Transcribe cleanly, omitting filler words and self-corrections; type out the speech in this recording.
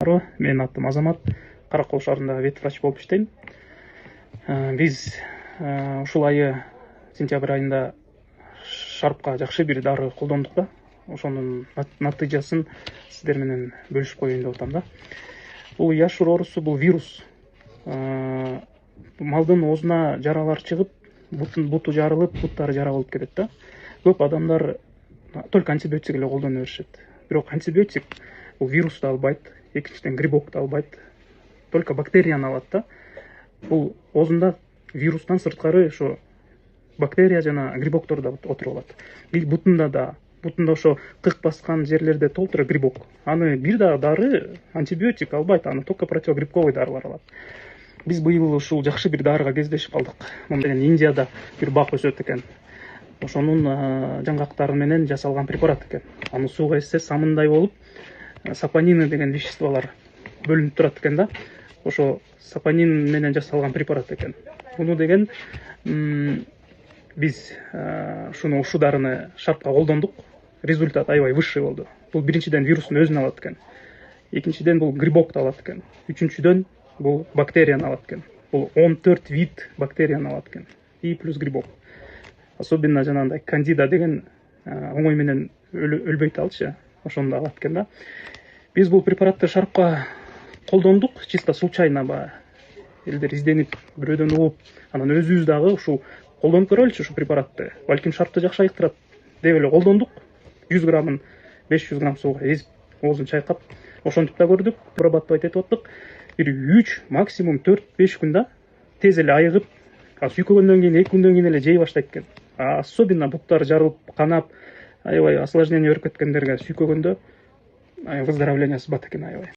Менин атым Азамат, Каракол шаарында вет врач болуп иштейм. Биз ушул айы сентябрь айында шарпка жакшы бир дары колдондук да. Ошонун натыйжасын сиздер менен бөлүшүп коеюн деп атам да. Бул яшур оорусу, бул вирус. Малдын оозуна жаралар чыгып, буту жарылып, буттары жара болуп кетет да. Көп адамдар только антибиотик эле колдоно беришет. Бирок антибиотик бул вирусту албайт, экинчиден грибокту албайт, только бактерияны алат да. Бул оозунда вирустан сырткары ошо бактерия жана грибоктор да отуруп алат. Бутунда ошо кык баскан жерлерде толтура грибок. Аны бир да дары, антибиотик албайт, аны только противогрибковый дарылар алат. Биз быйыл ушул жакшы бир дарыга кездешип калдык. Мына деген Индияда бир бак өсөт экен. Ошонун жаңгактары менен жасалган препарат экен. Аны сууга эзсе самындай болуп, сапонины деген веществолор бөлүнүп турат экен да. Ошо сапонин менен жасалган препарат экен. Муну деген биз ушул дарыны шарпка колдондук. Результат аябай высший болду. Бул биринчиден вирустун өзүн алат экен. Экинчиден бул грибокту алат экен. Үчүнчүдөн бул бактерияны алат экен. Бул 14 вид бактерияны алат экен. И плюс грибок. Особенно жанагындай кандида деген оңой менен өлбөйт алчы. Ошону алат экен да. Биз бул препаратты шарпка колдондук, чисто случайно элдер изденип, бирөөдөн угуп, анан өзүбүз дагы ушул колдонуп көрөлүчү ушул препаратты. Балким шарпты жакшы айыктырат деп эле колдондук. 100 граммын 500 грамм сууга эзип, оозун чайкап, ошентип да көрдүк, обрабатывать этип аттык. Бир 3, максимум 4-5 күндө тез эле айыгып, сүйкөгөндөн кийин 2 күндөн кийин эле жей баштайт экен. Особенно буттары жарылып, канап, аябай осложнение берип кеткендерге сүйкөгөндө выздоровлениясы бат экен аябай.